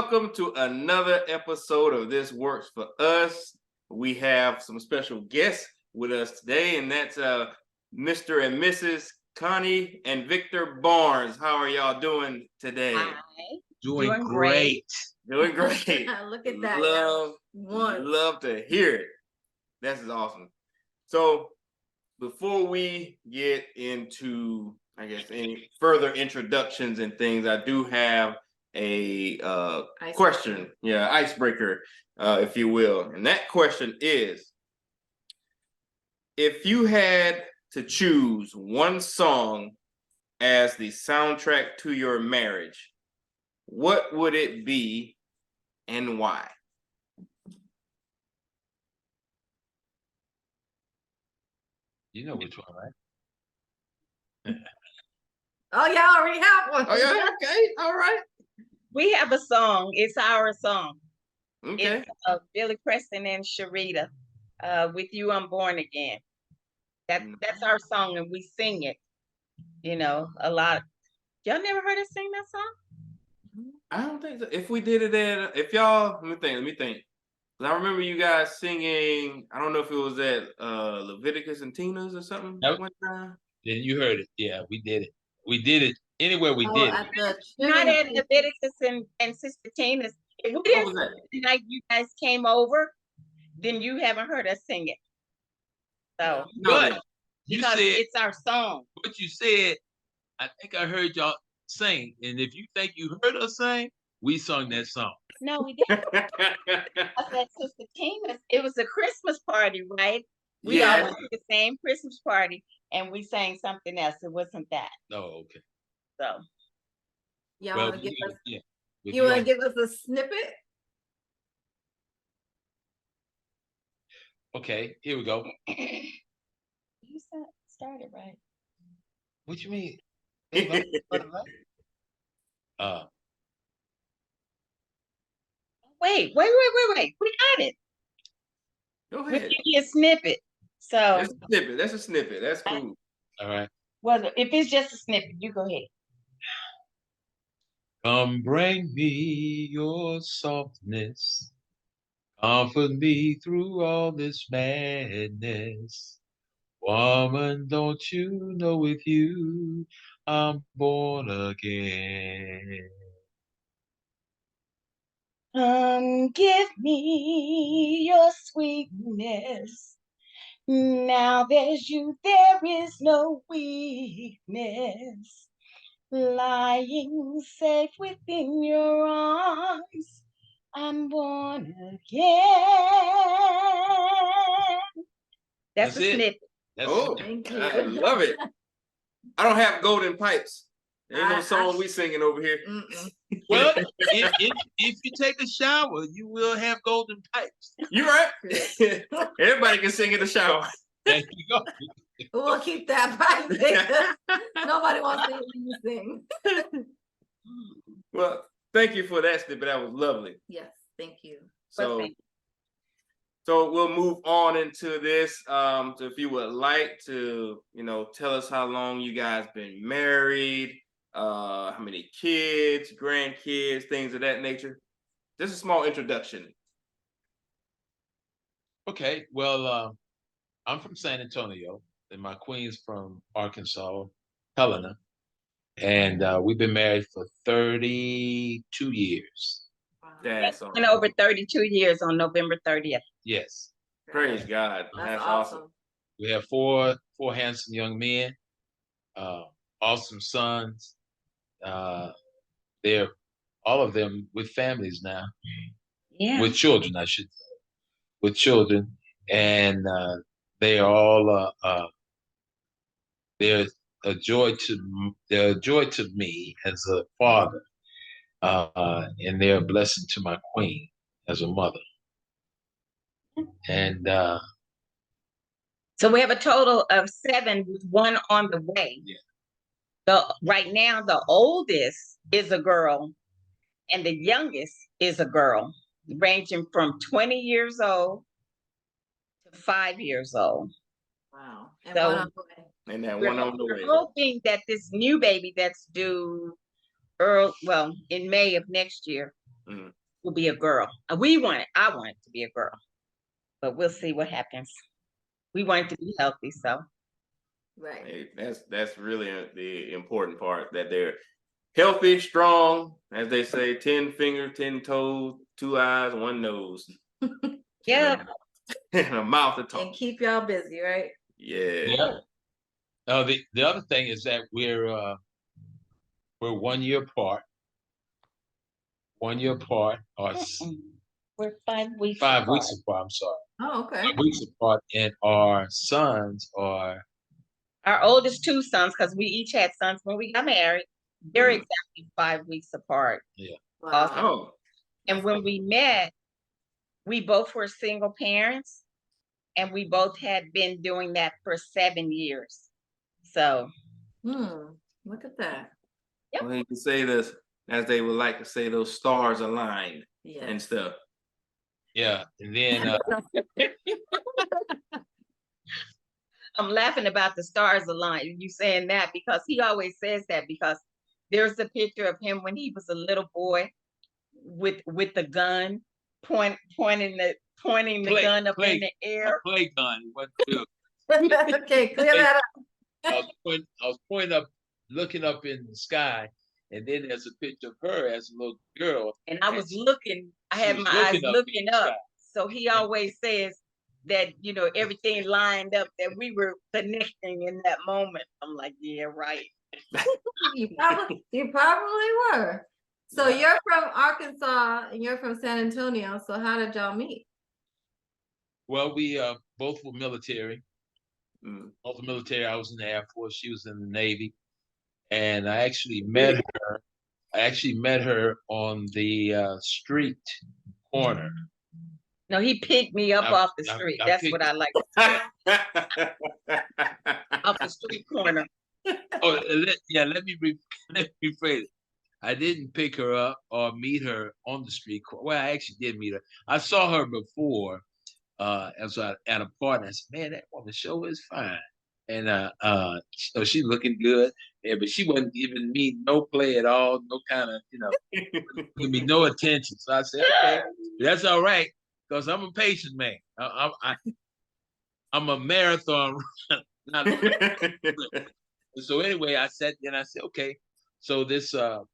welcome to another episode of This Works for Us. We have some special guests with us today, and that's Mr. and Mrs. Connie and Victor Barnes. How are y'all doing today? Hi. Doing great. Doing great. Look at that. Love to hear it. This is awesome. So before we get into, I guess, any further introductions and things, I do have a question, icebreaker, if you will. And that question is, if you had to choose one song as the soundtrack to your marriage, what would it be and why? You know which one, right? Oh, y'all already have one. Oh, yeah, okay, all right. We have a song. It's our song. Okay. It's Billy Preston and Syreeta. With You, I'm Born Again. That's our song, and we sing it. You know, a lot. Y'all never heard us sing that song? I don't think so. If we did it if y'all, let me think. I remember you guys singing, I don't know if it was at Leviticus and Tina's or something. Nope. One time. Then you heard it. Yeah, we did it. We did it anywhere we did it. Not at Leviticus and Sister Tina's. If we didn't sing it the night you guys came over, then you haven't heard us sing it. So, But you because said it's our song. what you said. I think I heard y'all sing, and if you think you heard us sing, we sung that song. No, we didn't. I said Sister Tina's. It was a Christmas party, right? We all went to the same Christmas party, and we sang something else. It wasn't that. Oh, okay. So, Y'all Well, want to give us? yeah. You want to give us a snippet? Okay, here we go. you started right. What you mean? Wait. We got it. Go We'll ahead. give you a snippet. So That's a snippet. That's cool. All right. Well, if it's just a snippet, you go ahead. Come bring me your softness. Comfort me through all this madness. Woman, don't you know with you I'm born again? Give me your sweetness. Now there's you, there is no weakness. Lying safe within your arms, I'm born again. That's a it. snippet. Thank you. I love it. I don't have golden pipes. There ain't no song we singing over here. Well, if you take a shower, you will have golden pipes. You're right. Everybody can sing in the shower. There you go. We'll keep that pipe there. Nobody wants to hear you sing. Well, thank you for that snippet. That was lovely. Yes, thank you. So we'll move on into this. So if you would like to, tell us how long you guys been married, how many kids, grandkids, things of that nature. Just a small introduction. Okay, well, I'm from San Antonio, and my queen's from Arkansas, Helena, and we've been married for 32 years. That's awesome. And over 32 years on November 30th. Yes. Praise God. That's awesome. We have four handsome young men, awesome sons. They're all of them with families now. Yeah. With children, I should say. With children. And they are all they're a joy to me as a father. And they're a blessing to my queen as a mother. And so we have a total of 7 with 1 on the way. Yeah. Right now, the oldest is a girl, and the youngest is a girl, ranging from 20 years old to 5 years old. Wow. And so, one on the way. And that one on the way. We're hoping that this new baby that's due in May of next year, Mhm. will be a girl. I want it to be a girl, but we'll see what happens. We want it to be healthy, so. Right. Hey, that's really the important part, that they're healthy, strong, as they say, 10 fingers, 10 toes, 2 eyes, 1 nose, Yeah. and a mouth to talk. And keep y'all busy, right? Yeah. The other thing is that we're 1 year apart. 1 year apart, or We're 5 weeks 5 apart. weeks apart. I'm sorry, Oh, okay. 5 weeks apart, and our sons are. Our oldest 2 sons, because we each had sons when we got married, they're Mhm. exactly 5 weeks apart. Wow. Oh, And when we met, we both were single parents, and we both had been doing that for 7 years. So, Look at that. well, you can say this, as they would like to say, those stars aligned Yeah. and stuff. Yeah, and then I'm laughing about the stars aligned. You saying that because he always says that, because there's a picture of him when he was a little boy with the gun, pointing the gun up in the air. a play gun. What to? Okay, clear that up. I was pointing up, looking up in the sky, and then there's a picture of her as a little girl. And I was looking, I had my eyes looking up. So he always says that, everything lined up, that we were connecting in that moment. I'm like, yeah, right. You probably were. So you're from Arkansas and you're from San Antonio. So how did y'all meet? Well, we both were military. Mm. Both were military. I was in the Air Force. She was in the Navy, and I actually met her. On the street corner. No, he picked me up off the street. That's what I like to say. Off the street corner. Oh, let me rephrase it. I didn't pick her up or meet her on the street corner. Well, I actually did meet her. I saw her before at a party. I said, "Man, that woman sure is fine." And so she's looking good. Yeah, but she wasn't giving me no play at all, no kind of, give me no attention. So I said, okay, that's all right, because I'm a patient man. I'm a marathon runner. So anyway, I sat there and I said, okay. So so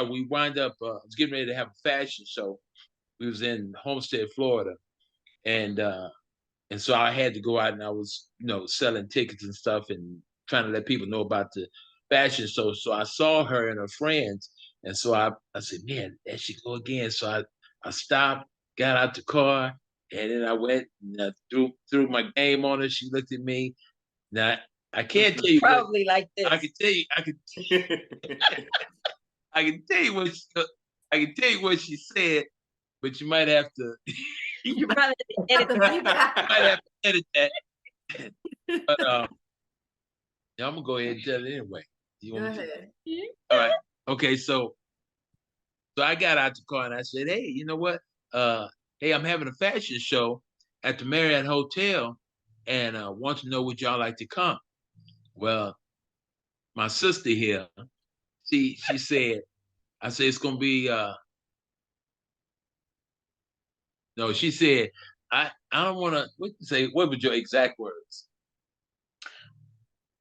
we wind up, I was getting ready to have a fashion show. We was in Homestead, Florida. And so I had to go out, and I was, selling tickets and stuff and trying to let people know about the fashion show. So I saw her and her friends. And so I said, man, there she go again. So I stopped, got out the car, and then I went and threw my game on her. She looked at me. Now, I can't tell you. Probably like this. I can tell you. I can tell you what she said, but you might have to. You probably edit might have to edit that. But I'm gonna go ahead and tell it anyway. You want Go me ahead. to? All right. Okay. So I got out the car and I said, "Hey, you know what? Hey, I'm having a fashion show at the Marriott Hotel, and want to know would y'all like to come?" Well, my sister here, she said, I said it's gonna be no, she said, I don't want to. What were your exact words?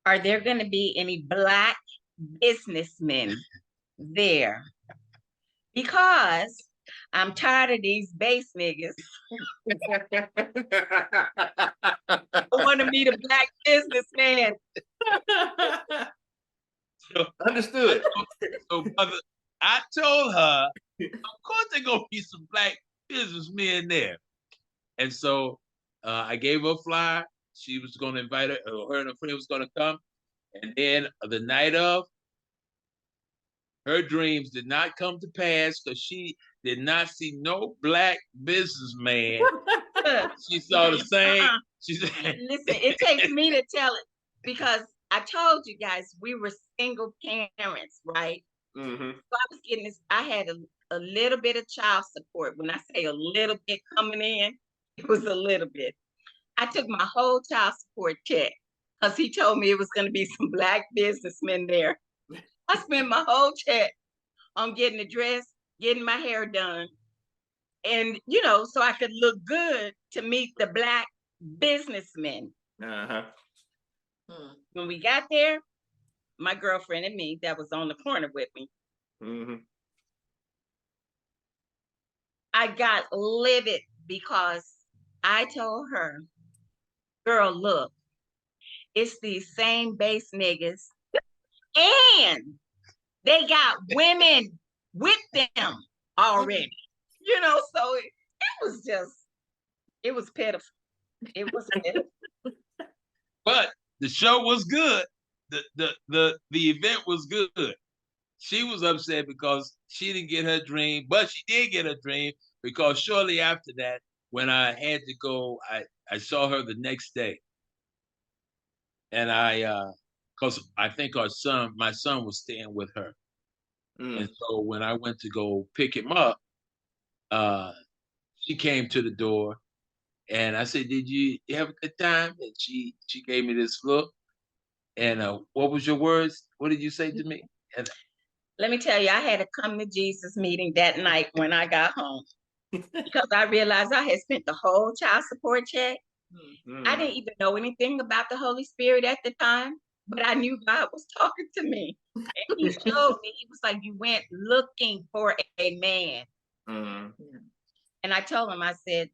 Are there going to be any Black businessmen there? Because I'm tired of these base niggas. I want to meet a Black businessman. Understood. So, brother, I told her, of course there's gonna be some Black businessmen there. And so I gave her a flyer. She was gonna invite her and her friend was gonna come. And then the night of, her dreams did not come to pass because she did not see no Black businessman. She saw the same. She said, listen, it takes me to tell it, because I told you guys we were single parents, right? Mm-hmm. So I was getting this, I had a little bit of child support. When I say a little bit coming in, it was a little bit. I took my whole child support check because he told me it was going to be some Black businessmen there. I spent my whole check on getting a dress, getting my hair done. And, you know, so I could look good to meet the Black businessmen. Uh-huh. When we got there, my girlfriend and me that was on the corner with me, I got livid because I told her, girl, look, it's these same base niggas and they got women with them already. You know, so it was just, it was pitiful. It was pitiful. But the show was good. The event was good. She was upset because she didn't get her dream, but she did get her dream because shortly after that, when I had to go, I saw her the next day. And because I think my son was staying with her. And so when I went to go pick him up, she came to the door and I said, "Did you have a good time?" And she gave me this look. And what was your words? What did you say to me? And let me tell you, I had a come to Jesus meeting that night when I got home because I realized I had spent the whole child support check. I didn't even know anything about the Holy Spirit at the time, but I knew God was talking to me. And he showed me, he was like, you went looking for a man. And I told him, I said,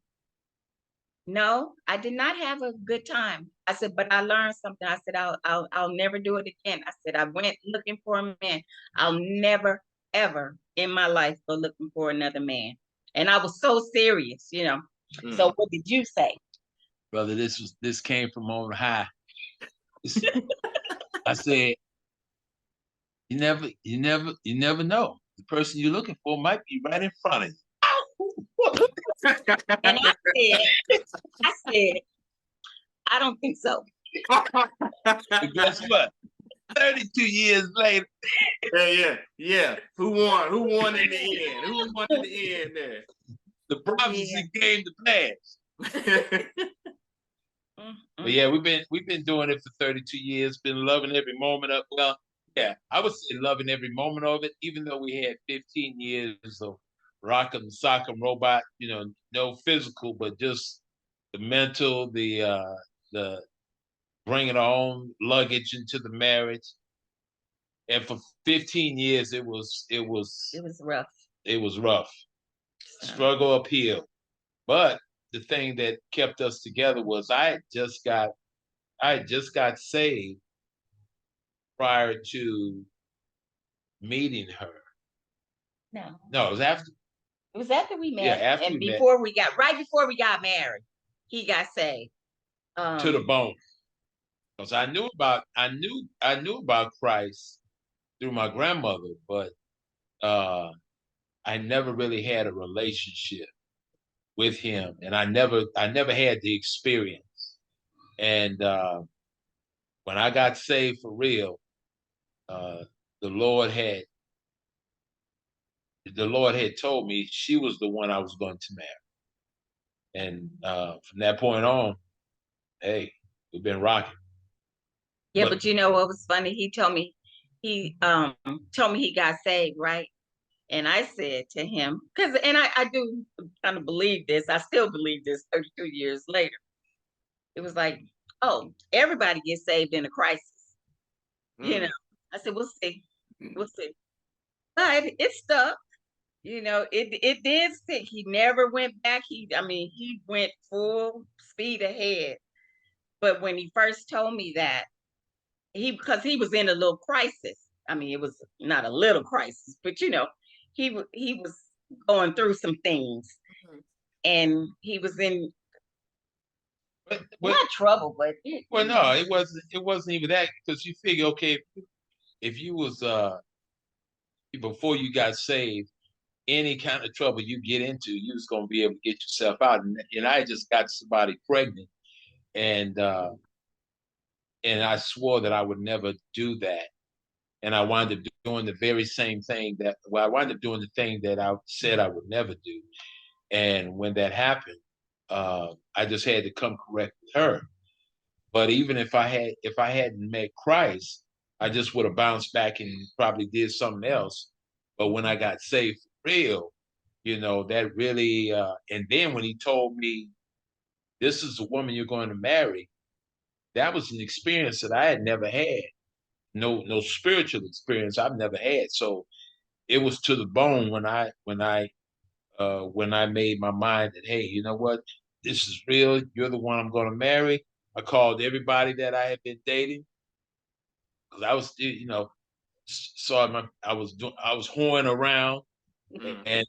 no, I did not have a good time. I said, but I learned something. I said, I'll never do it again. I said, I went looking for a man. I'll never, ever in my life go looking for another man. And I was so serious, you know. So what did you say? brother, this came from on high. I said, you never know. The person you're looking for might be right in front of you. And I said, I don't think so. But guess what? 32 years later. Yeah. Who won? Who won in the end? Who won in the end there? The prophecy came to pass. But yeah, we've been doing it for 32 years, been loving every moment of, well, yeah, I would say loving every moment of it, even though we had 15 years of rock'em sock'em robot, you know, no physical, but just the mental, the bringing our own luggage into the marriage. And for 15 years, it was rough. It was rough. Struggle uphill. But the thing that kept us together was I had just got saved prior to meeting her. No, it was after. It was after we met. Yeah, after and we before we got married, he got saved. To the bone. Because I knew about Christ through my grandmother, but I never really had a relationship with him, and I never had the experience. And when I got saved for real, the Lord had told me she was the one I was going to marry. And from that point on, hey, we've been rocking. Yeah, but you know what was funny? He told me he got saved, right? And I said to him, and I do kind of believe this, I still believe this 32 years later. It was like, oh, everybody gets saved in a crisis. You know, I said, we'll see. But it stuck. You know, it did stick. He never went back. He went full speed ahead. But when he first told me that, because he was in a little crisis. I mean, it was not a little crisis, but you know, he was going through some things, and he was in not trouble, but no, it wasn't even that, because you figure, okay, if you was before you got saved, any kind of trouble you get into, you was gonna be able to get yourself out. And I just got somebody pregnant, and I swore that I would never do that. And I wound up doing the very same thing I wound up doing the thing that I said I would never do. And when that happened, I just had to come correct with her. But even if I hadn't met Christ, I just would have bounced back and probably did something else. But when I got saved real, that really, and then when he told me, this is the woman you're going to marry, that was an experience that I had never had. No spiritual experience I've never had. So it was to the bone when I made my mind that, hey, you know what? This is real. You're the one I'm going to marry. I called everybody that I had been dating because I was still, I was whoring around, and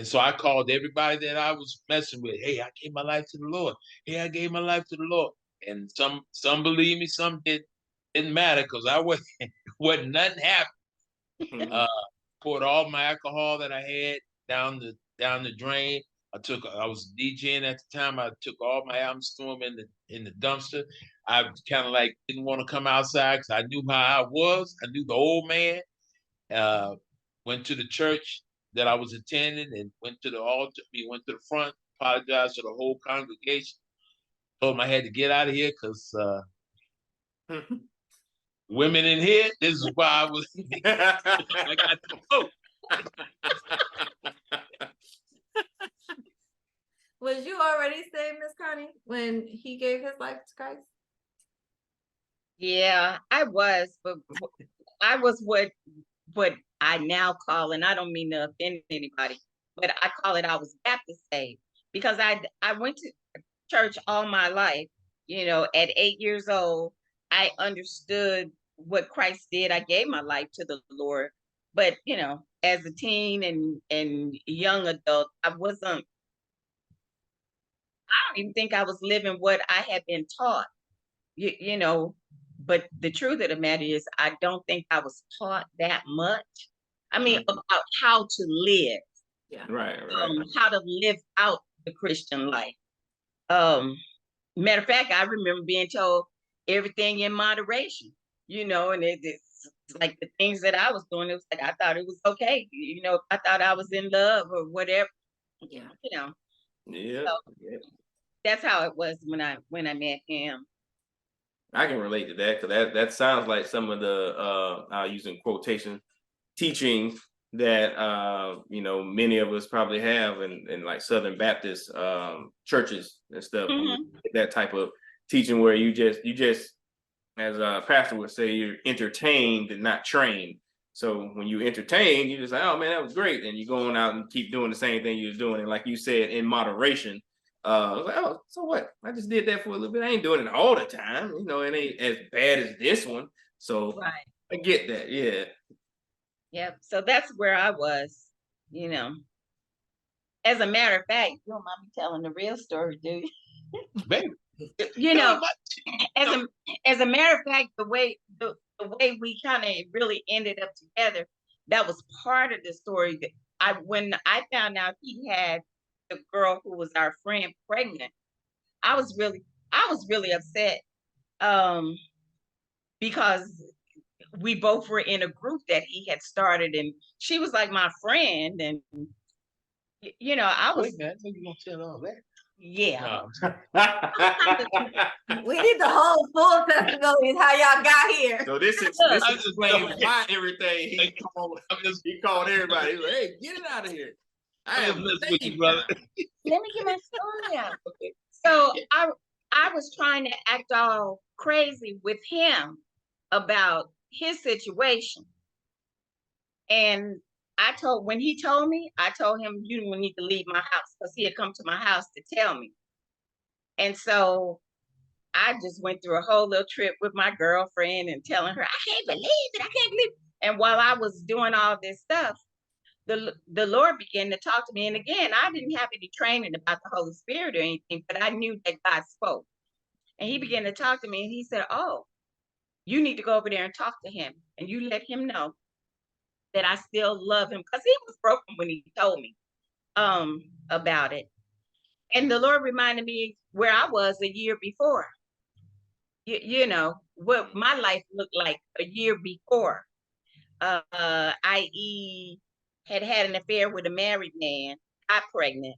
so I called everybody that I was messing with. Hey, I gave my life to the Lord. Hey, I gave my life to the Lord. And some believe me, some didn't matter because I wasn't nothing happened. Poured all my alcohol that I had down the drain. I was DJing at the time. I took all my albums, threw them in the dumpster. I kind of like didn't want to come outside because I knew how I was. I knew the old man. Went to the church that I was attending and went to the altar. Went to the front, apologized to the whole congregation. Told them I had to get out of here because women in here. This is why I was. I got to go. Was you already saved, Miss Connie, when he gave his life to Christ? Yeah, I was, but I was what I now call, and I don't mean to offend anybody, but I call it I was Baptist saved because I went to church all my life. At 8 years old, I understood what Christ did. I gave my life to the Lord, but as a teen and young adult, I wasn't. I don't even think I was living what I had been taught. You know, but the truth of the matter is, I don't think I was taught that much. I mean, about how to live. Yeah. Right. How to live out the Christian life. Matter of fact, I remember being told everything in moderation, and it's like the things that I was doing, it was like I thought it was okay. I thought I was in love or whatever. Yeah. Yeah. So that's how it was when I met him. I can relate to that because that sounds like some of the I'll use in quotation teachings that many of us probably have in like Southern Baptist churches and stuff. That type of teaching where you just as a pastor would say, you're entertained and not trained. So when you entertain, you just like, oh man, that was great, and you go on out and keep doing the same thing you was doing, and like you said, in moderation. I was like, oh, so what? I just did that for a little bit. I ain't doing it all the time. It ain't as bad as this one. So Right. I get that. Yeah. Yep. So that's where I was, As a matter of fact, you don't mind me telling the real story, do you? Baby. As a matter of fact, the way we kind of really ended up together, that was part of the story. That when I found out he had the girl who was our friend pregnant, I was really upset, because we both were in a group that he had started, and she was like my friend, and I was. Wait, man, I think you're gonna tell all that. Yeah. We need the whole full testimony of how y'all got here. So this explains why everything he called everybody. He was like, hey, get it out of here. I am with you, brother. Let me get my story out. So I was trying to act all crazy with him about his situation. And when he told me, I told him, you don't need to leave my house, because he had come to my house to tell me. And so I just went through a whole little trip with my girlfriend and telling her, I can't believe it. I can't believe it. And while I was doing all this stuff, the Lord began to talk to me. And again, I didn't have any training about the Holy Spirit or anything, but I knew that God spoke. And he began to talk to me, and he said, oh, you need to go over there and talk to him, and you let him know that I still love him, because he was broken when he told me about it. And the Lord reminded me where I was a year before. What my life looked like a year before. I.e., had an affair with a married man, got pregnant,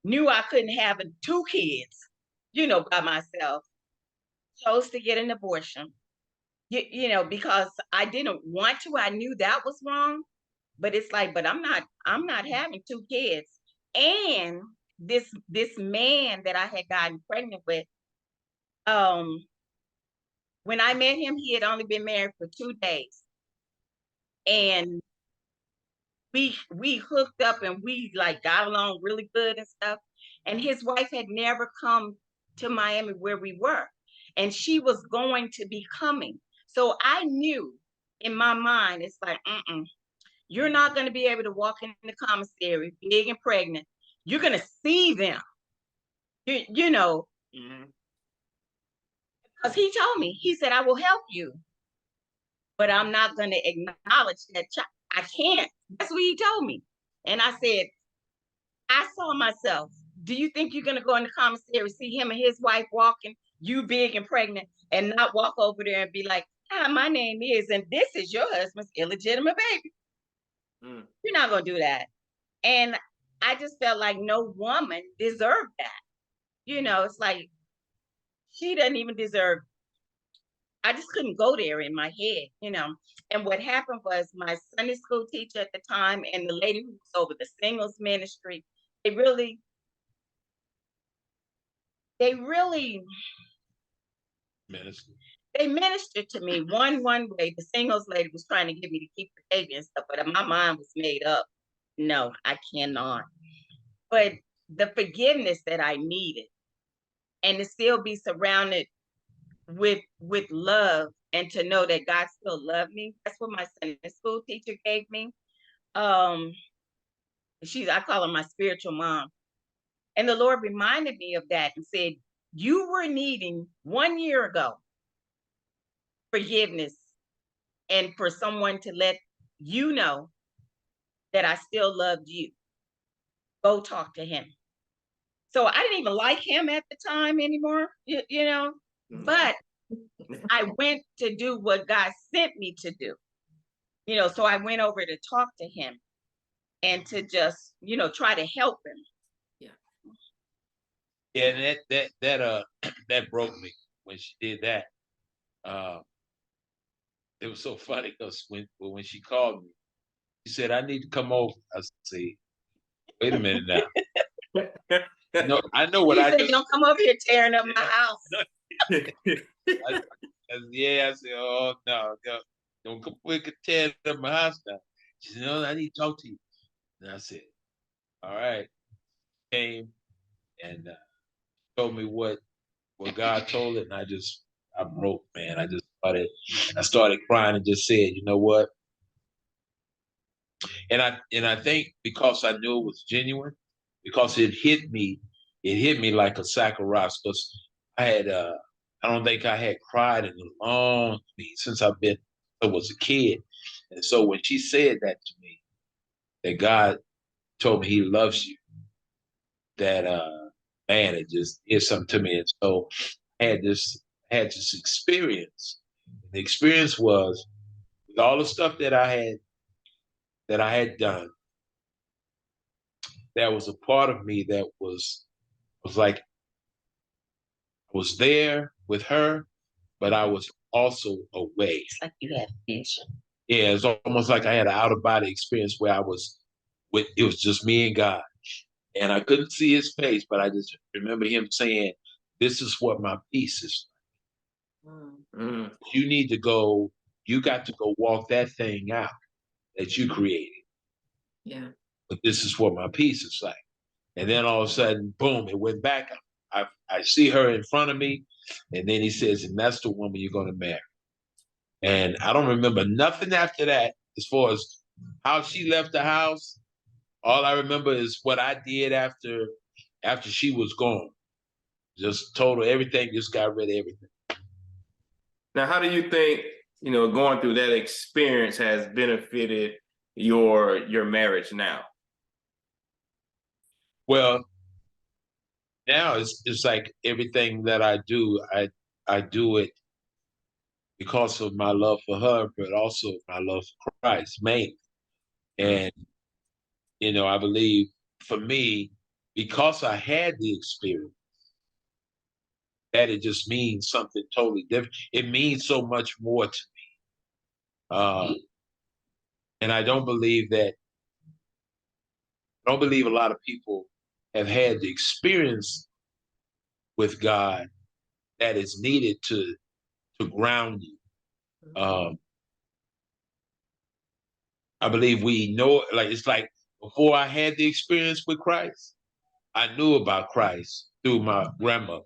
knew I couldn't have 2 kids, by myself, chose to get an abortion, because I didn't want to. I knew that was wrong, But it's like, but I'm not having 2 kids. And this man that I had gotten pregnant with, when I met him, he had only been married for 2 days. And we hooked up and we like got along really good and stuff. And his wife had never come to Miami where we were. And she was going to be coming. So I knew in my mind, it's like, you're not going to be able to walk in the commissary big and pregnant. You're going to see them, you know, because he told me, he said, I will help you, but I'm not going to acknowledge that child. I can't. That's what he told me. And I said, I saw myself. Do you think you're going to go in the commissary, see him and his wife walking, you big and pregnant, and not walk over there and be like, hi, my name is, and this is your husband's illegitimate baby? You're not going to do that. And I just felt like no woman deserved that. You know, it's like, she doesn't even deserve. I just couldn't go there in my head, you know. And what happened was my Sunday school teacher at the time and the lady who was over the singles ministry, they really ministered to me one way. The singles lady was trying to get me to keep the baby and stuff, but my mind was made up. No, I cannot. But the forgiveness that I needed, and to still be surrounded with love, and to know that God still loved me. That's what my Sunday school teacher gave me. I call her my spiritual mom. And the Lord reminded me of that and said, you were needing 1 year ago forgiveness, and for someone to let you know that I still loved you. Go talk to him. So I didn't even like him at the time anymore, you know, but I went to do what God sent me to do, you know. So I went over to talk to him and to just, you know, try to help him. Yeah, and that broke me when she did that. It was so funny because when she called me, she said, I need to come over. I said, wait a minute now. No, I know what He I said, just don't come over here tearing up my house. I said, oh no, don't come quick and tear up my house now. She said, no, I need to talk to you. And I said, all right. Came and told me what God told it, and I broke, man. I started crying and just said, you know what? And I think because I knew it was genuine, because it hit me like a sack of rocks. Because I don't think I had cried in a long since I was a kid. And so when she said that to me, that God told me he loves you, that man, it just did something to me. And so I had this experience. The experience was with all the stuff that I had done, there was a part of me that was like I was there with her, but I was also away. It's like you had vision. Yeah, it's almost like I had an out of body experience where it was just me and God. And I couldn't see his face, but I just remember him saying, this is what my peace is. You got to go walk that thing out that you created. Yeah. But this is what my peace is like. And then all of a sudden, boom, it went back. I see her in front of me. And then he says, and that's the woman you're going to marry. And I don't remember nothing after that as far as how she left the house. All I remember is what I did after she was gone. Just total everything, just got rid of everything. Now, how do you think, going through that experience has benefited your marriage now? Well, now it's like everything that I do, I do it because of my love for her, but also my love for Christ, mainly. And, I believe for me, because I had the experience, that it just means something totally different. It means so much more to me. And I don't believe a lot of people have had the experience with God that is needed to ground you. I believe we know, like, it's like before I had the experience with Christ, I knew about Christ through my grandmother.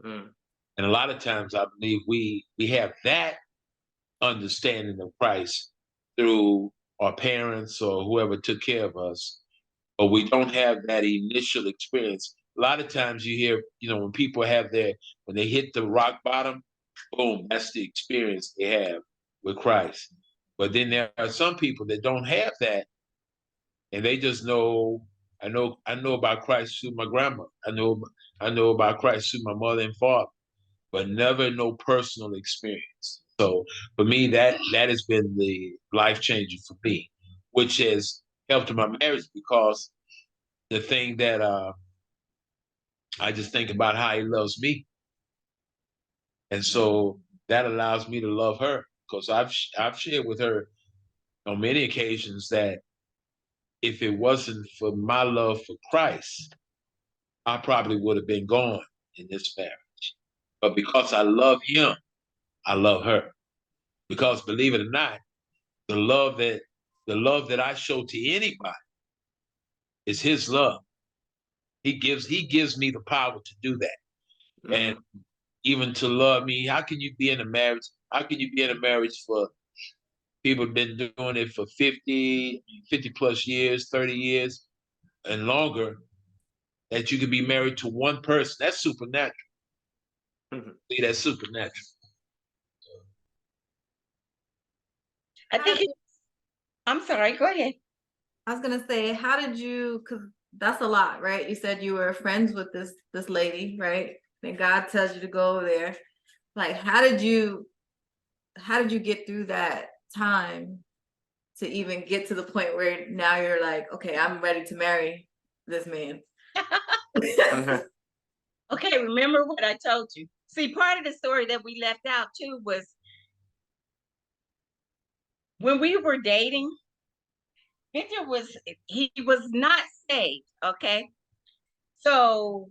Mm. And a lot of times I believe we have that understanding of Christ through our parents or whoever took care of us, but we don't have that initial experience. A lot of times you hear, when people have when they hit the rock bottom, boom, that's the experience they have with Christ. But then there are some people that don't have that, and they just know, I know about Christ through my grandma. I know about Christ through my mother and father, but never no personal experience. So for me, that has been the life changer for me, which has helped in my marriage, because the thing that I just think about how he loves me, and so that allows me to love her, because I've shared with her on many occasions that if it wasn't for my love for Christ, I probably would have been gone in this marriage. But because I love him, I love her. Because believe it or not, the love that I show to anybody is his love. He gives me the power to do that. Mm-hmm. And even to love me, how can you be in a marriage? How can you be in a marriage for people have been doing it for 50 plus years, 30 years and longer, that you can be married to one person? That's supernatural. Mm-hmm. See, that's supernatural. I think I'm sorry, go ahead. I was gonna say, how did you, because that's a lot, right? You said you were friends with this lady, right? And God tells you to go over there. Like, how did you get through that time to even get to the point where now you're like, okay, I'm ready to marry this man? Okay, remember what I told you. See, part of the story that we left out too was when we were dating, Victor was not saved, okay? So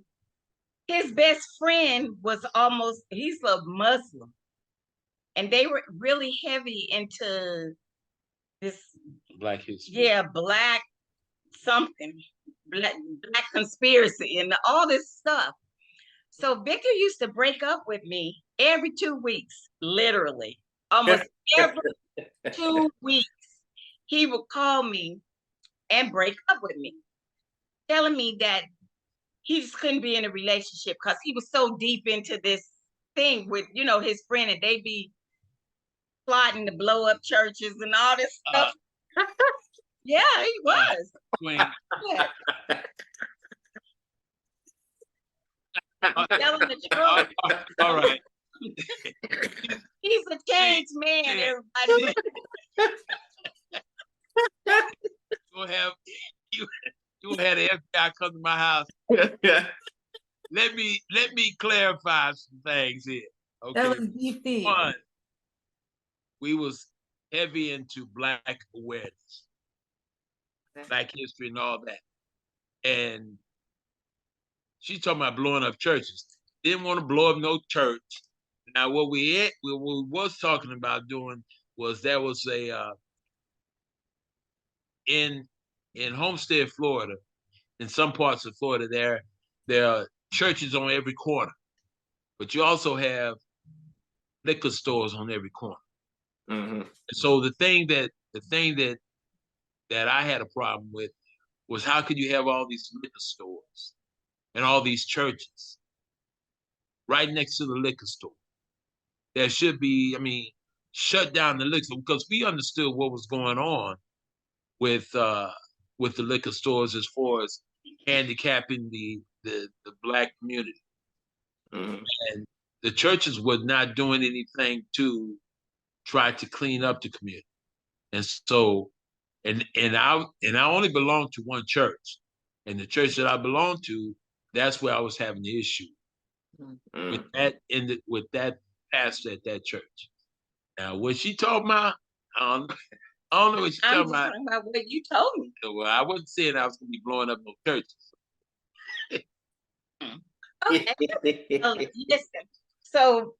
his best friend was he's a Muslim. And they were really heavy into this Black history. Yeah, black conspiracy and all this stuff. So Victor used to break up with me every 2 weeks, literally. Almost every 2 weeks. He would call me and break up with me, telling me that he just couldn't be in a relationship because he was so deep into this thing with, his friend, and they be plotting to blow up churches and all this stuff. Yeah, he was. Yeah. Telling the truth. All right. He's a changed man, everybody. You had the FBI come to my house. Let me clarify some things here. Okay. That was DC. One, we was heavy into Black awareness, Black history, and all that. And she's talking about blowing up churches. Didn't want to blow up no church. Now, what we was talking about doing was there was a in Homestead, Florida, in some parts of Florida, there are churches on every corner, but you also have liquor stores on every corner. Mm-hmm. So the thing that I had a problem with was, how could you have all these liquor stores and all these churches right next to the liquor store? There should be, shut down the liquor store, because we understood what was going on with the liquor stores as far as handicapping the Black community. Mm-hmm. And the churches were not doing anything to try to clean up the community. And so, and I only belonged to one church, and the church that I belonged to, that's where I was having the issue. Mm-hmm. with that pastor at that church. Now, what she talking about, I I don't know what you're I'm talking just about. talking about what you told me. Well, I wasn't saying I was gonna be blowing up no churches. Okay. Well, listen. So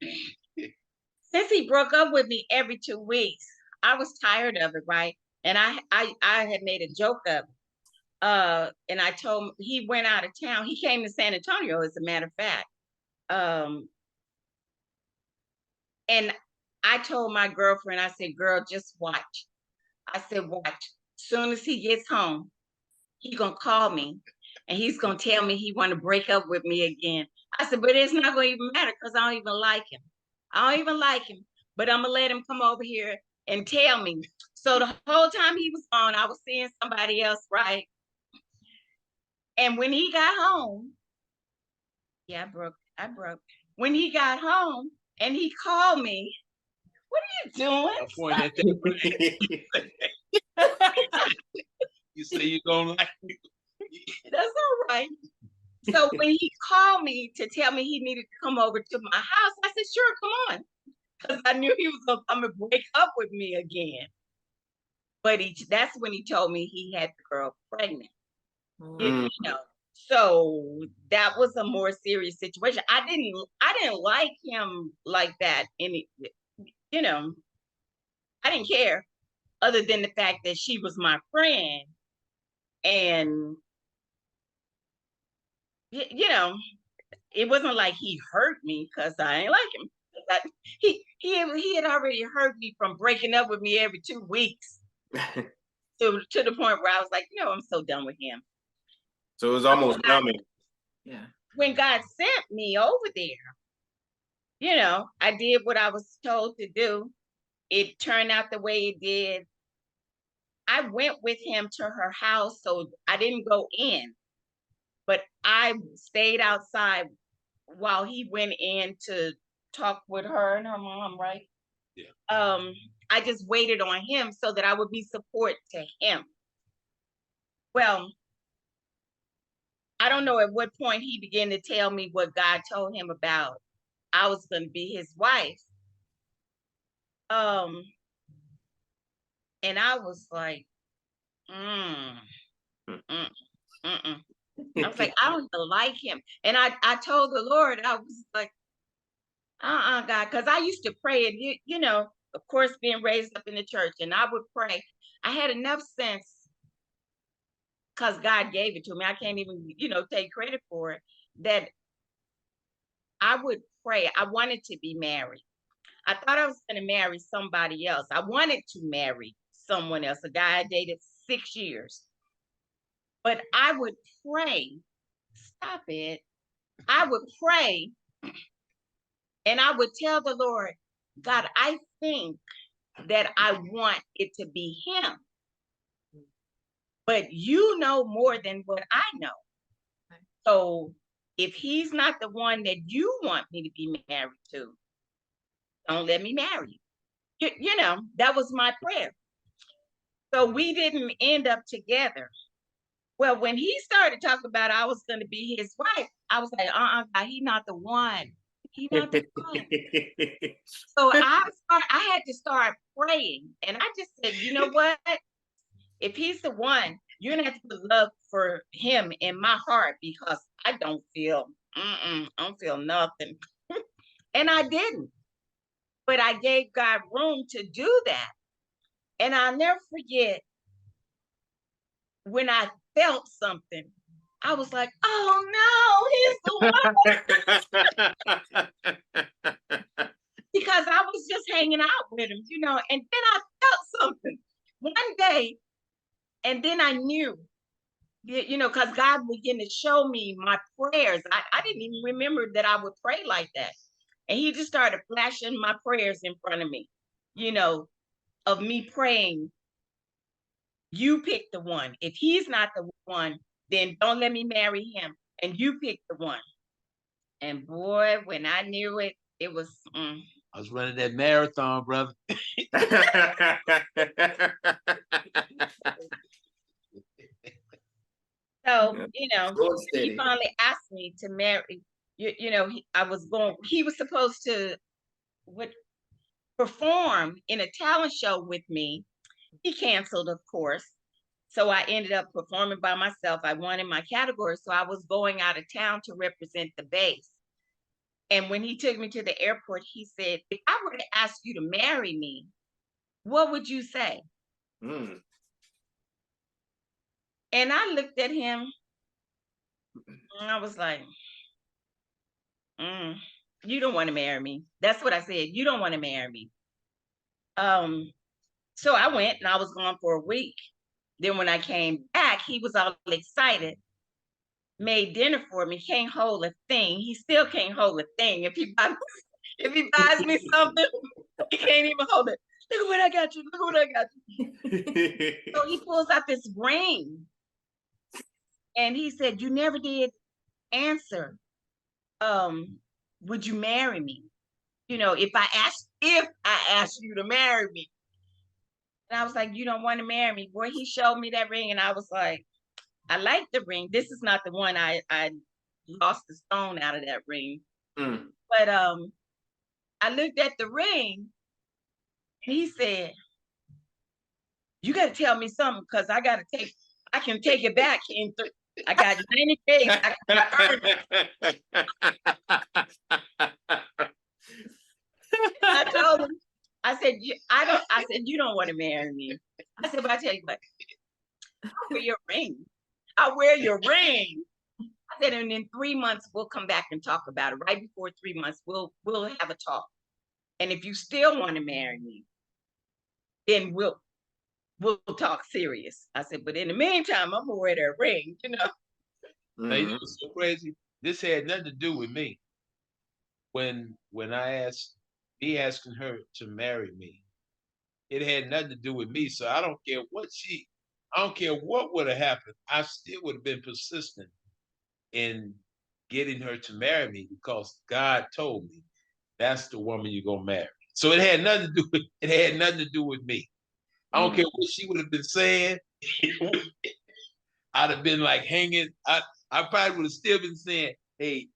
since he broke up with me every 2 weeks, I was tired of it, right? And I had made a joke of it. And I told him he went out of town. He came to San Antonio, as a matter of fact. And I told my girlfriend, I said, girl, just watch. I said, watch. Soon as he gets home, he gonna call me and he's gonna tell me he want to break up with me again. I said, but it's not gonna even matter because I don't even like him. I don't even like him, but I'm gonna let him come over here and tell me. So the whole time he was gone, I was seeing somebody else, right? And when he got home, yeah, I broke. When he got home and he called me, what are you doing? I point at that. You say you don't like me. That's all right. So when he called me to tell me he needed to come over to my house, I said, sure, come on. Because I knew he was going to come and break up with me again. But that's when he told me he had the girl pregnant. You know, so that was a more serious situation. I didn't like him like that. You know, I didn't care other than the fact that she was my friend. And, you know, it wasn't like he hurt me because I ain't like him. He had already hurt me from breaking up with me every 2 weeks to the point where I was like, I'm so done with him. So it was almost numbing. Yeah. When God sent me over there, I did what I was told to do. It turned out the way it did. I went with him to her house, so I didn't go in, but I stayed outside while he went in to talk with her and her mom, right? Yeah. I just waited on him so that I would be support to him. Well, I don't know at what point he began to tell me what God told him about I was going to be his wife. And I was like, I was like, I don't even like him. And I told the Lord, I was like, God, because I used to pray, and of course, being raised up in the church, and I would pray. I had enough sense because God gave it to me. I can't even, take credit for it, that I would pray. I wanted to be married. I thought I was going to marry somebody else. I wanted to marry someone else, a guy I dated 6 years. But I would pray. Stop it. I would pray and I would tell the Lord, God, I think that I want it to be him. But you know more than what I know. So if he's not the one that you want me to be married to, don't let me marry you. That was my prayer. So we didn't end up together. Well, when he started talking about I was going to be his wife, I was like, God, he's not the one. He's not the one. So I had to start praying. And I just said, you know what? If he's the one, you're going to have to put love for him in my heart because I don't feel nothing. And I didn't. But I gave God room to do that. And I'll never forget when I felt something, I was like, oh no, he's the one. Because I was just hanging out with him, and then I felt something one day, and then I knew, because God began to show me my prayers. I didn't even remember that I would pray like that. And he just started flashing my prayers in front of me, of me praying, you pick the one. If he's not the one, then don't let me marry him. And you pick the one. And boy, when I knew it, it was. I was running that marathon, brother. So, he finally asked me to marry. He was supposed to perform in a talent show with me. He canceled, of course. So I ended up performing by myself. I won in my category. So I was going out of town to represent the base. And when he took me to the airport, he said, if I were to ask you to marry me, what would you say? Mm. And I looked at him and I was like, you don't want to marry me. That's what I said. You don't want to marry me. So I went and I was gone for a week. Then when I came back, he was all excited, made dinner for me, can't hold a thing. He still can't hold a thing. If he buys me something, he can't even hold it. Look what I got you. Look what I got you. So he pulls out this ring and he said, you never did answer. Would you marry me? You know, if I asked you to marry me. And I was like, you don't want to marry me. Boy, he showed me that ring and I was like, I like the ring. This is not the one I lost the stone out of that ring. Mm. But I looked at the ring and he said, you got to tell me something because I can take it back I got 90 days. I told him, I said, you don't want to marry me. I said, but I tell you what, I'll wear your ring. I'll wear your ring. I said, and in 3 months, we'll come back and talk about it. Right before 3 months, we'll have a talk. And if you still want to marry me, then we'll talk serious. I said, but in the meantime, I'm gonna wear that ring, you know. Now, you know what's so crazy? This had nothing to do with me. When I asked, he asking her to marry me, it had nothing to do with me. So I don't care what would have happened. I still would have been persistent in getting her to marry me because God told me that's the woman you're gonna marry. So it had nothing to do with me. I don't care what she would have been saying. I'd have been like hanging. I probably would have still been saying, hey,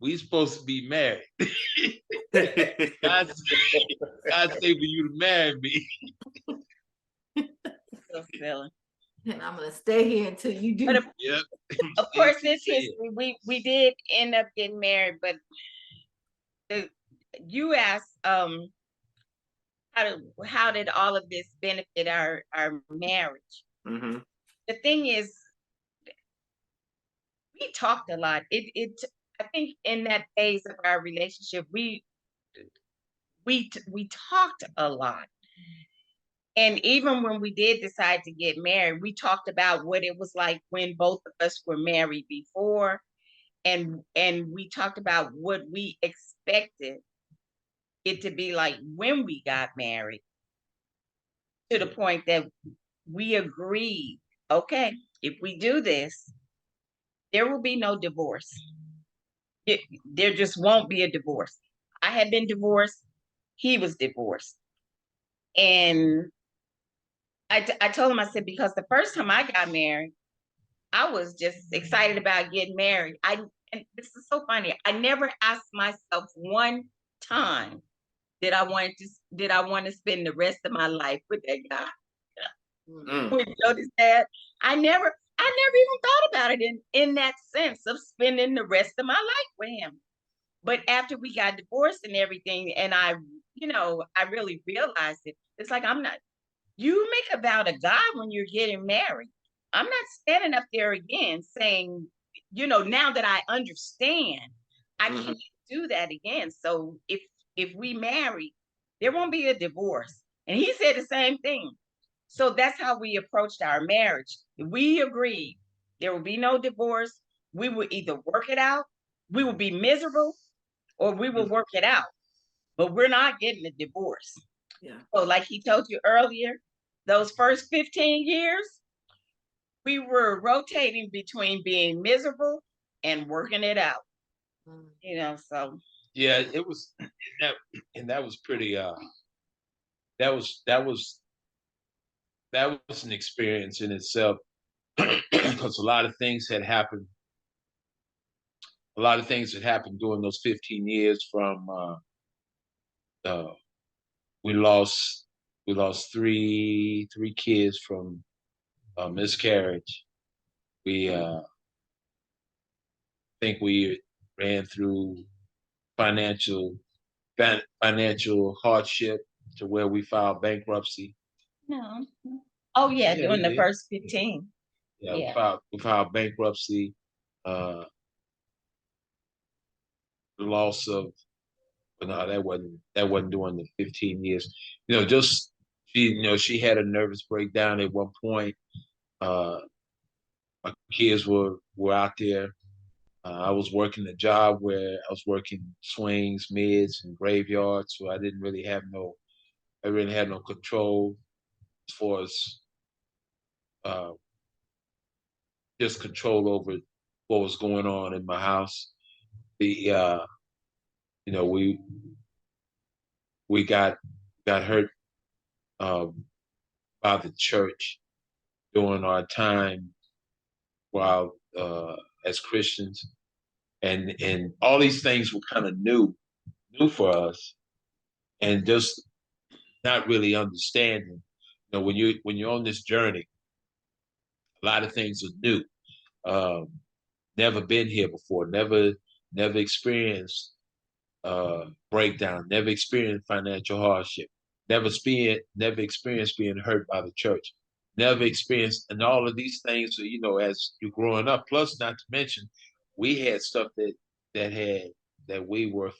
we supposed to be married. God say for you to marry me. So silly. And I'm gonna stay here until you do. But Yep. of course, it's history. We did end up getting married, but you asked how did all of this benefit our marriage? Mm-hmm. The thing is, we talked a lot. I think in that phase of our relationship, we talked a lot. And even when we did decide to get married, we talked about what it was like when both of us were married before, and we talked about what we expected it to be like when we got married, to the point that we agreed, okay, if we do this, there will be no divorce. There just won't be a divorce. I had been divorced. He was divorced. And I told him, I said, because the first time I got married, I was just excited about getting married. And this is so funny. I never asked myself one time, did I want to spend the rest of my life with that guy? With Jody's dad, I never even thought about it in that sense of spending the rest of my life with him. But after we got divorced and everything, and I really realized it. It's like, you make a vow to God when you're getting married. I'm not standing up there again saying, now that I understand, I can't do that again. So if we marry, there won't be a divorce. And he said the same thing. So that's how we approached our marriage. We agreed there will be no divorce. We will either work it out, we will be miserable, or we will work it out. But we're not getting a divorce. Yeah. So like he told you earlier, those first 15 years, we were rotating between being miserable and working it out. So. Yeah, it was that was pretty that was an experience in itself because a lot of things had happened. A lot of things had happened during those 15 years from we lost We lost three kids from miscarriage. We think we ran through financial hardship to where we filed bankruptcy. No. Oh yeah, Yeah, during we the did. first 15. Yeah, Yeah. we filed bankruptcy. The loss of, but no, that wasn't during the 15 years. Just she had a nervous breakdown at one point. My kids were out there. I was working a job where I was working swings, mids, and graveyards, so I really had no control as far as uh, just control over what was going on in my house. The we got hurt by the church during our time while as Christians, and all these things were kind of new for us, and just not really understanding. When you're on this journey, a lot of things are new. Never been here before, never experienced breakdown, never experienced financial hardship, never experienced being hurt by the church, never experienced, and all of these things, as you're growing up. Plus, not to mention, we had stuff that we were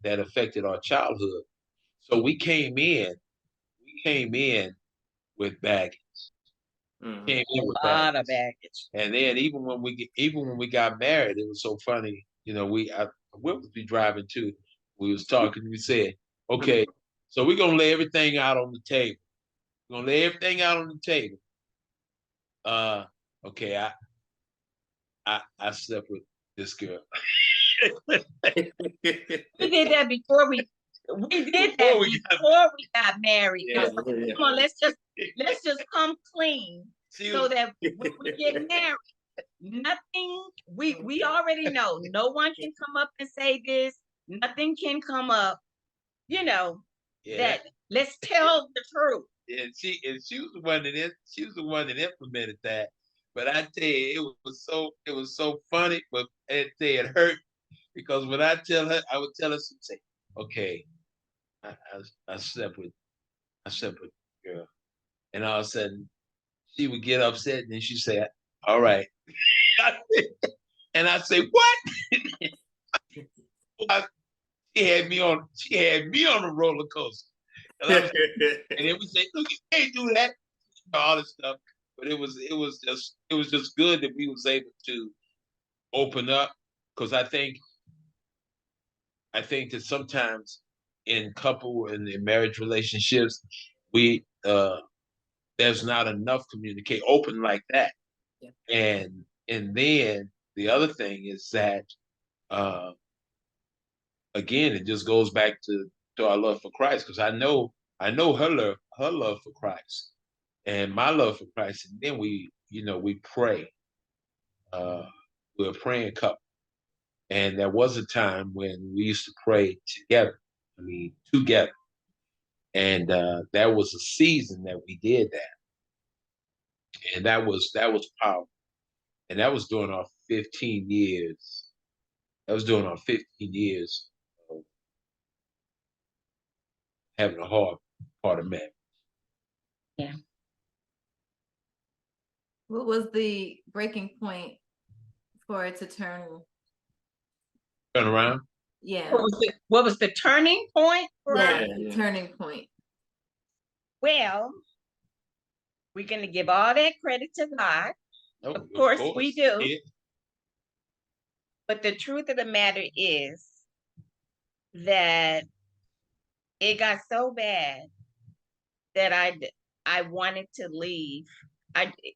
that affected our childhood. So we came in with baggage. Mhm. Came in with A lot of baggage. baggage. And then even when we got married, it was so funny. We'll be driving too. We was talking. We said, okay, so we're gonna lay everything out on the table. We're gonna lay everything out on the table. Okay, I slept with this girl. We did that before we did that Before we before we got married. Yeah, Come on, let's just come clean so that when we get married, nothing, we already know no one can come up and say this, nothing can come up, that let's tell the truth. And she was the one that implemented that. But I tell you, it was so funny, but I tell you, it hurt because when I would tell her, she'd say, okay, I slept with a girl. And all of a sudden she would get upset and then she'd say, all right. And I'd say, what? She had me on a roller coaster. And then we say, look, you can't do that, all this stuff. But it was just good that we was able to open up, because I think that sometimes in couple and in marriage relationships, we there's not enough communicate open like that. Yeah. And then the other thing is that again, it just goes back to our love for Christ, because I know her love for Christ and my love for Christ, and then we pray. We're a praying couple, and there was a time when we used to pray together. I mean, together, and there was a season that we did that, and that was powerful, and that was during our 15 years. That was during our 15 years of having a hard part of marriage. Yeah. What was the breaking point for it to turn? Turn around. Yeah. What was the turning point for us? Yeah, turning point. Well, we're going to give all that credit to God. Oh, Of course we do. Yeah. But the truth of the matter is that it got so bad that I wanted to leave.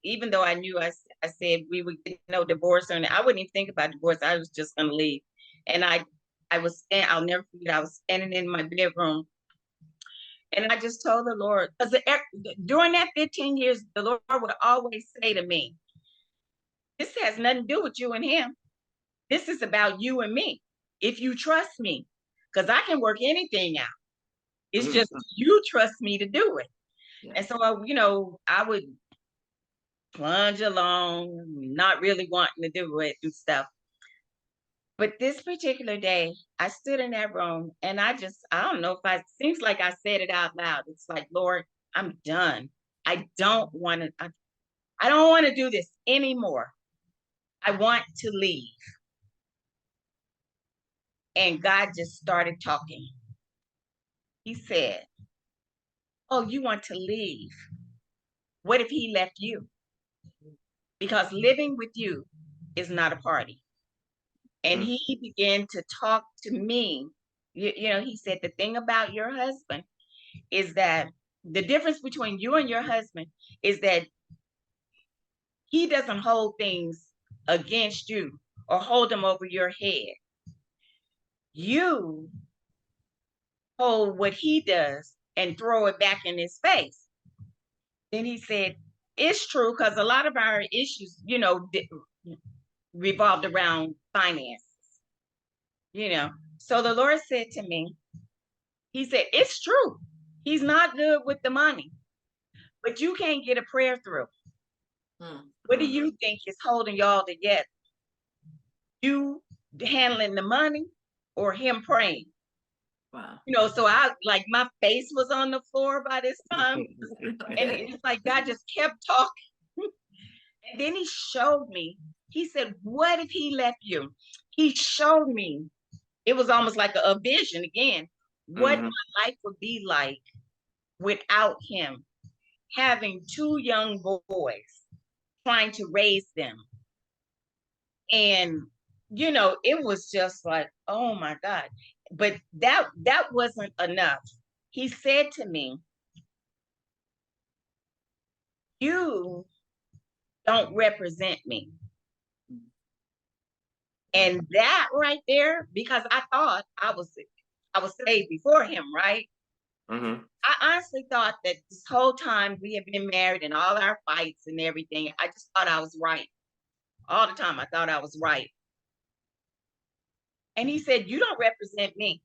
Even though I knew I said we would get no divorce, and I wouldn't even think about divorce. I was just going to leave. And I'll never forget, I was standing in my bedroom, and I just told the Lord, because during that 15 years, the Lord would always say to me, this has nothing to do with you and him. This is about you and me. If you trust me, because I can work anything out. It's just you trust me to do it. Yeah. And so, I would plunge along, not really wanting to do it and stuff. But this particular day, I stood in that room and I don't know if seems like I said it out loud. It's like, Lord, I'm done. I don't want to, I don't want to do this anymore. I want to leave. And God just started talking. He said, oh, you want to leave? What if he left you? Because living with you is not a party. And he began to talk to me. He said, the thing about your husband is that the difference between you and your husband is that he doesn't hold things against you or hold them over your head. You hold what he does and throw it back in his face. Then he said, it's true, because a lot of our issues, revolved around finances. So the Lord said to me, he said, it's true. He's not good with the money, but you can't get a prayer through. What do you think is holding y'all together? You handling the money or him praying? Wow. So my face was on the floor by this time. And it's like God just kept talking. And then he showed me, he said, what if he left you? He showed me, it was almost like a vision again, what my life would be like without him, having two young boys, trying to raise them. And, it was just like, oh my God. But that wasn't enough. He said to me, you don't represent me. And that right there, because I thought I was saved before him, right? I honestly thought that this whole time we have been married and all our fights and everything, I just thought I was right. All the time I thought I was right. And he said, you don't represent me.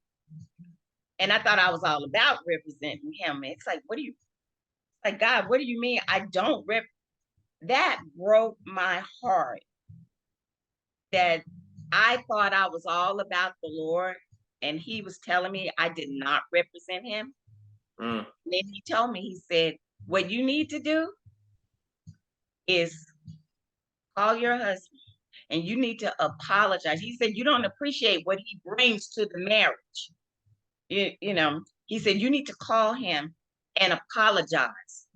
And I thought I was all about representing him. It's like, God, what do you mean I don't rep? That broke my heart. That I thought I was all about the Lord, and he was telling me I did not represent him. And then he told me, he said, what you need to do is call your husband and you need to apologize. He said, you don't appreciate what he brings to the marriage. He said, you need to call him and apologize.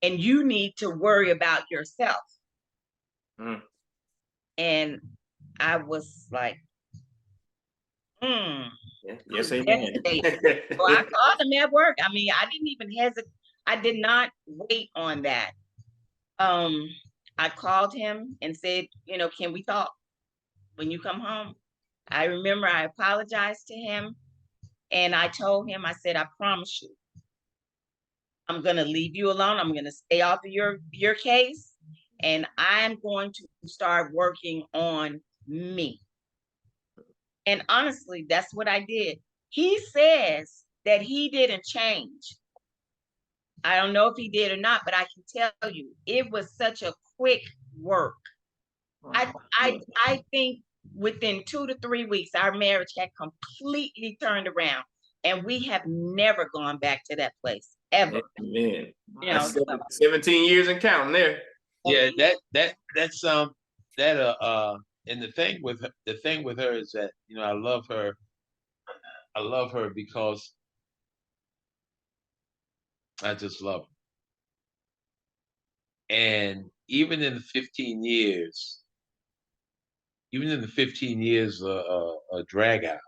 And you need to worry about yourself. And I was like, Yes, amen. So I called him at work. I mean, I didn't even hesitate. I did not wait on that. I called him and said, can we talk when you come home? I remember I apologized to him and I told him, I said, I promise you, I'm going to leave you alone. I'm going to stay off of your case, and I'm going to start working on me. And honestly, that's what I did. He says that he didn't change. I don't know if he did or not, but I can tell you, it was such a quick work. Wow. I think within 2 to 3 weeks, our marriage had completely turned around, and we have never gone back to that place ever. Amen. 17 years and counting there. Yeah, that's and the thing with her is that, I love her. I love her because I just love her. And even in the 15 years a drag out,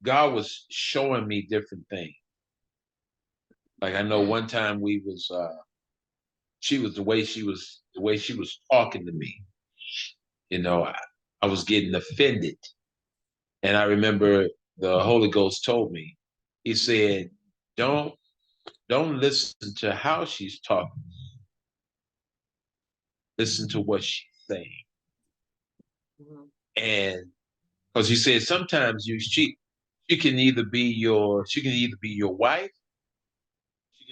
God was showing me different things. Like I know one time the way she was talking to me, I was getting offended. And I remember the Holy Ghost told me, he said, don't listen to how she's talking. Listen to what she's saying. And because he said sometimes she she can either be your wife, she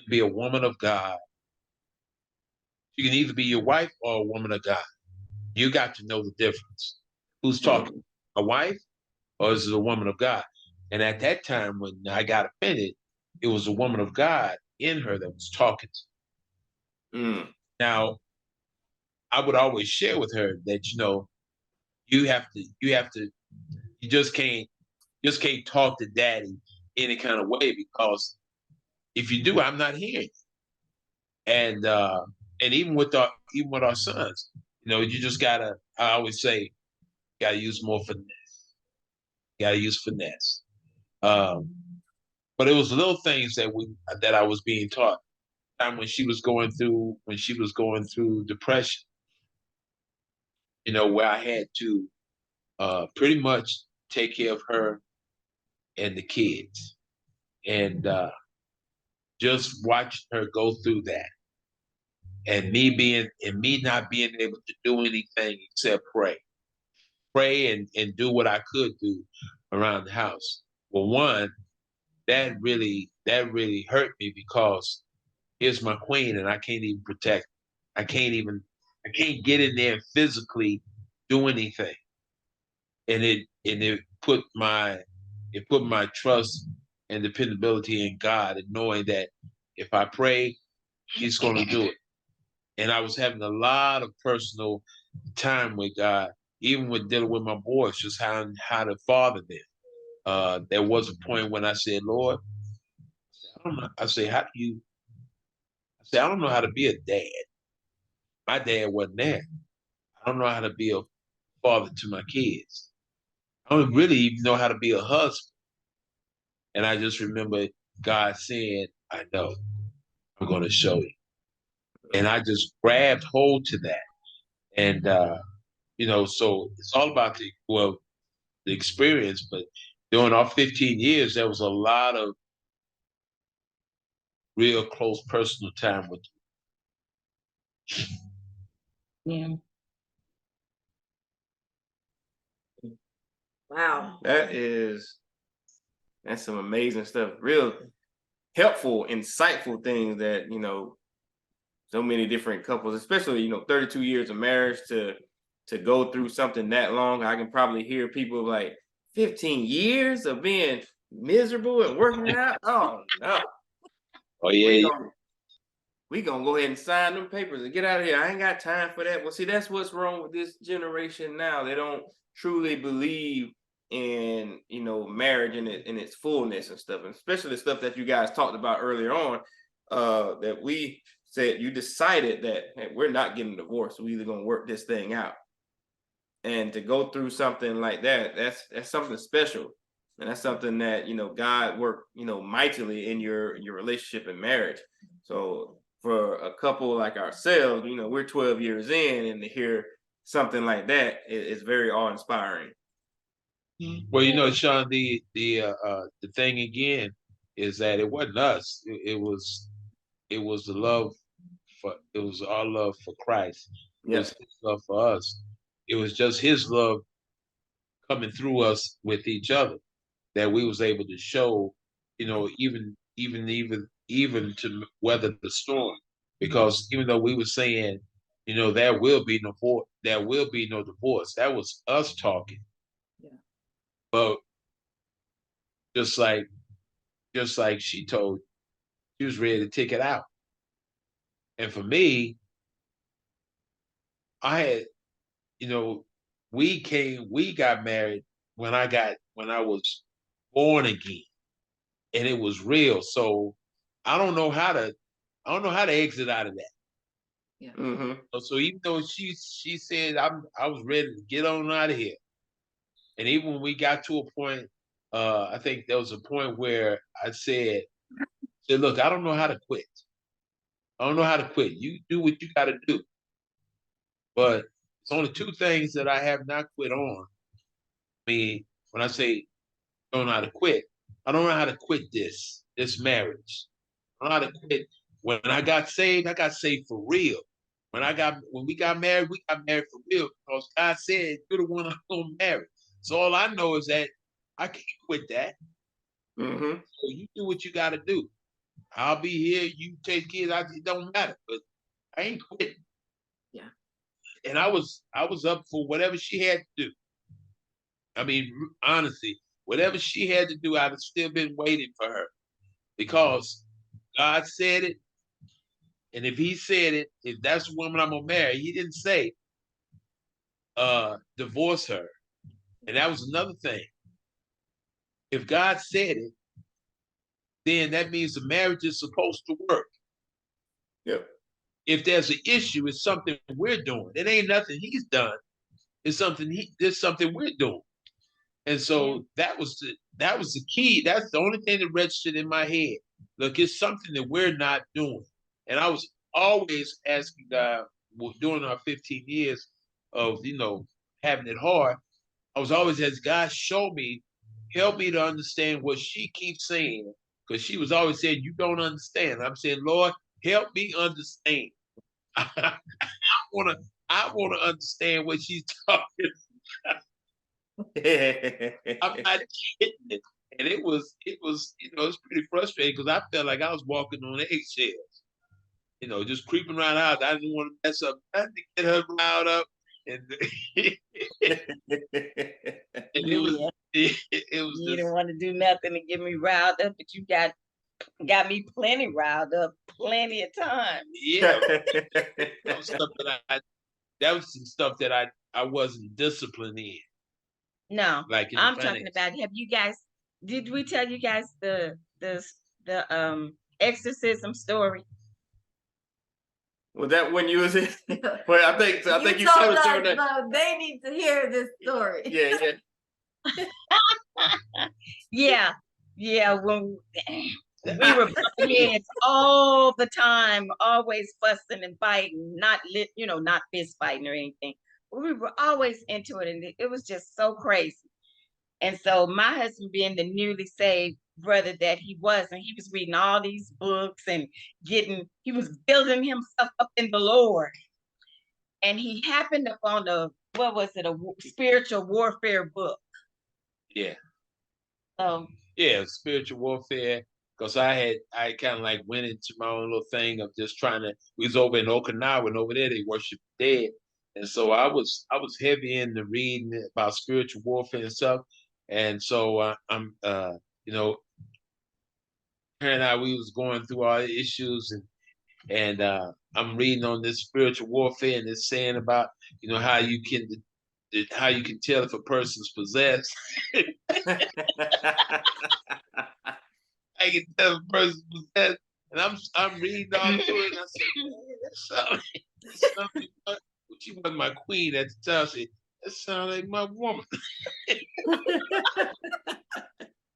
can be a woman of God. She can either be your wife or a woman of God. You got to know the difference. Who's talking? A wife or is it a woman of God? And at that time when I got offended, it was a woman of God in her that was talking to me. Now, I would always share with her that, you just can't talk to daddy any kind of way, because if you do, I'm not hearing. And even with our sons, you just gotta. I always say, gotta use more finesse. Gotta use finesse. But it was little things that I was being taught. Time when she was going through depression, where I had to pretty much take care of her and the kids, and just watching her go through that, and me not being able to do anything except pray and do what I could do around the house. Well, one, that really hurt me, because here's my queen and I can't even protect. I can't get in there and physically do anything. And it put my trust and dependability in God, and knowing that if I pray, He's going to do it. And I was having a lot of personal time with God, even with dealing with my boys, just how to father them. There was a point when I said, Lord, I don't know. I say, I don't know how to be a dad. My dad wasn't there. I don't know how to be a father to my kids. I don't really even know how to be a husband. And I just remember God saying, I know, I'm going to show you. And I just grabbed hold to that. And, so it's all about the experience. But during our 15 years, there was a lot of real close personal time with Yeah. Wow. That's some amazing stuff. Real helpful, insightful things that, so many different couples, especially, 32 years of marriage, to go through something that long. I can probably hear people like 15 years of being miserable and working it out. Oh no. Oh yeah. We gonna go ahead and sign them papers and get out of here. I ain't got time for that. Well, see, that's what's wrong with this generation now. They don't truly believe in, marriage in its fullness and stuff, and especially the stuff that you guys talked about earlier on. That we said you decided that, hey, we're not getting divorced. We're either gonna work this thing out. And to go through something like that, that's something special. And that's something that, God worked, mightily in your relationship and marriage. So for a couple like ourselves, we're 12 years in, and to hear something like that is very awe-inspiring. Well, Sean, the thing again is that it wasn't us. It was the love it was our love for Christ. It was His love for us. It was just His love coming through us with each other, that we was able to show, even to weather the storm. Because even though we were saying, there will be no divorce, that was us talking. Yeah. But just like she told, she was ready to take it out. And for me, I had, we got married when I was born again, and it was real. So I don't know how to exit out of that. Yeah. Mm-hmm. So even though she said I was ready to get on out of here, and even when we got to a point, I think there was a point where I said, look, I don't know how to quit. I don't know how to quit. You do what you got to do. But it's only two things that I have not quit on. I mean, when I say don't know how to quit, I don't know how to quit this marriage. I don't know how to quit. When I got saved for real. When we got married for real, because God said, you're the one I'm gonna marry. So all I know is that I can't quit that. Mm-hmm. So you do what you got to do. I'll be here. You take kids. It don't matter. But I ain't quitting. Yeah. And I was up for whatever she had to do. I mean, honestly, whatever she had to do, I'd have still been waiting for her because God said it. And if he said it, if that's the woman I'm gonna marry, he didn't say divorce her. And that was another thing. If God said it, then that means the marriage is supposed to work. Yep. If there's an issue, it's something we're doing. It ain't nothing he's done. It's something we're doing. And so that was the key. That's the only thing that registered in my head. Look, it's something that we're not doing. And I was always asking God, during our 15 years of, having it hard, I was always asking God, show me, help me to understand what she keeps saying. Because she was always saying, you don't understand. I'm saying, Lord, help me understand. I wanna understand what she's talking. I'm not getting it. And it was it's pretty frustrating because I felt like I was walking on eggshells, just creeping around the house. I didn't want to mess up, I had to get her riled up. And, it was You just, didn't want to do nothing to get me riled up, but you got me plenty riled up plenty of times. yeah. That was some stuff that I wasn't disciplined in. No, Like I'm talking about, did we tell you guys the exorcism story? Was that when you was in? Well, I think you told told us us, during that. no, they need to hear this story. Yeah. Yeah. When we were butting heads all the time, always fussing and fighting, not fist fighting or anything. We were always into it, and it was just so crazy. And so my husband, being the newly saved brother that he was, and he was reading all these books and he was building himself up in the Lord. And he happened upon a spiritual warfare book. Yeah. Yeah, spiritual warfare. Because I kind of like went into my own little thing of just trying to. We was over in Okinawa, and over there they worship the dead, and so I was heavy into reading about spiritual warfare and stuff. And so I'm her and I, we was going through our issues, and I'm reading on this spiritual warfare, and it's saying about how you can tell if a person's possessed. I can tell if a person's possessed, and I'm reading all through it, and I said, something. She wasn't my queen at the time. She said, that sounds like my woman.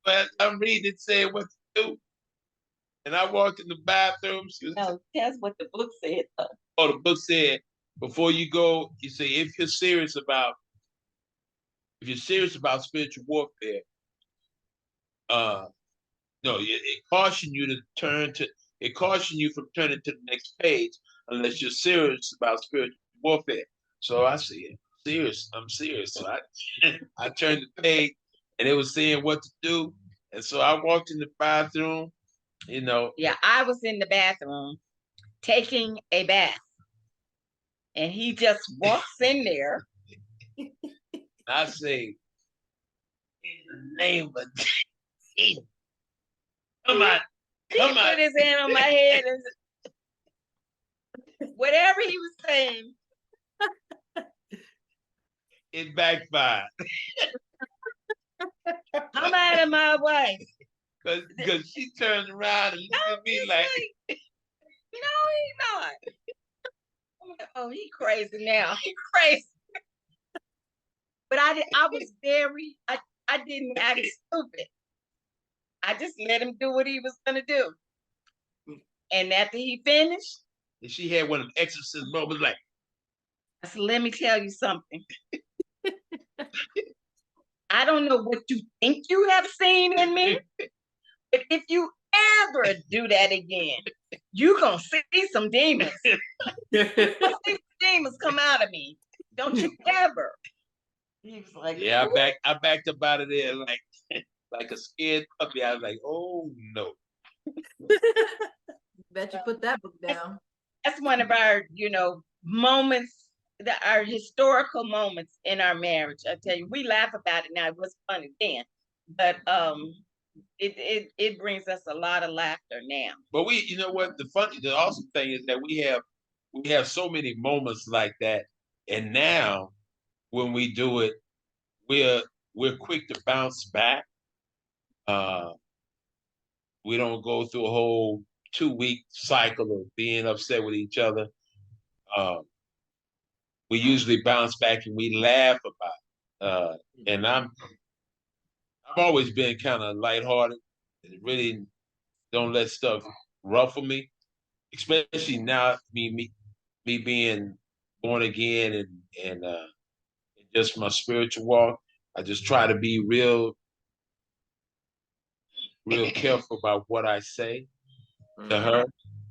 But I'm reading it saying what to do. And I walked in the bathroom. No, that's what the book said. Oh, the book said, before you go, you say, if you're serious about spiritual warfare, no, it cautions you from turning to the next page unless you're serious about spiritual warfare. So I said, I'm serious. So I turned the page, and it was saying what to do. And so I walked in the bathroom, Yeah, I was in the bathroom taking a bath, and he just walks in there. I say, in the name of Jesus, come on. He put his hand on my head, and whatever he was saying, it backfired. I'm out of my way. Because she turned around and looked at me like, no, he's not. Oh, he crazy now. He crazy. But I didn't act stupid. I just let him do what he was gonna do. And after he finished, and she had one of them exorcism moments like, I said, let me tell you something. I don't know what you think you have seen in me, but if you ever do that again, you're gonna see some demons. You're gonna see some demons come out of me. Don't you ever. He was like, yeah, I backed up out of there like like a scared puppy. I was like, oh no. Bet you put that book down. That's one of our, moments, our historical moments in our marriage. I tell you, we laugh about it now. It was funny then, but it brings us a lot of laughter now. But you know what? The awesome thing is that we have so many moments like that, and now when we do it, we're quick to bounce back. We don't go through a whole 2-week cycle of being upset with each other. We usually bounce back and we laugh about it. And I've always been kind of lighthearted. Really don't let stuff ruffle me, especially now me being born again and just my spiritual walk. I just try to be real careful about what I say to her,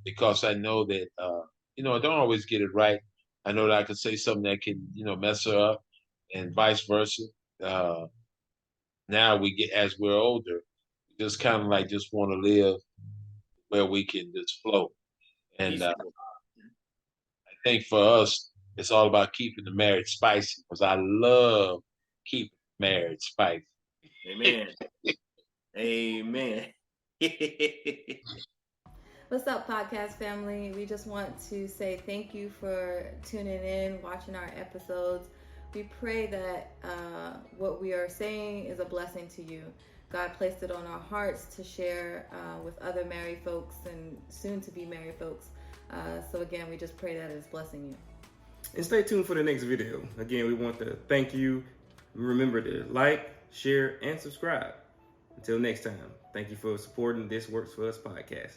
because I know that I don't always get it right. I know that I can say something that can mess her up, and vice versa. Now as we're older, we just kind of like just want to live where we can just flow. And I think for us, it's all about keeping the marriage spicy, because I love keeping marriage spicy. Amen. Amen. What's up, podcast family? We just want to say thank you for tuning in, watching our episodes. We pray that what we are saying is a blessing to you. God placed it on our hearts to share with other married folks and soon to be married folks. So again, we just pray that it's blessing you. And stay tuned for the next video. Again, we want to thank you. Remember to like, share, and subscribe. Until next time, thank you for supporting This Works For Us podcast.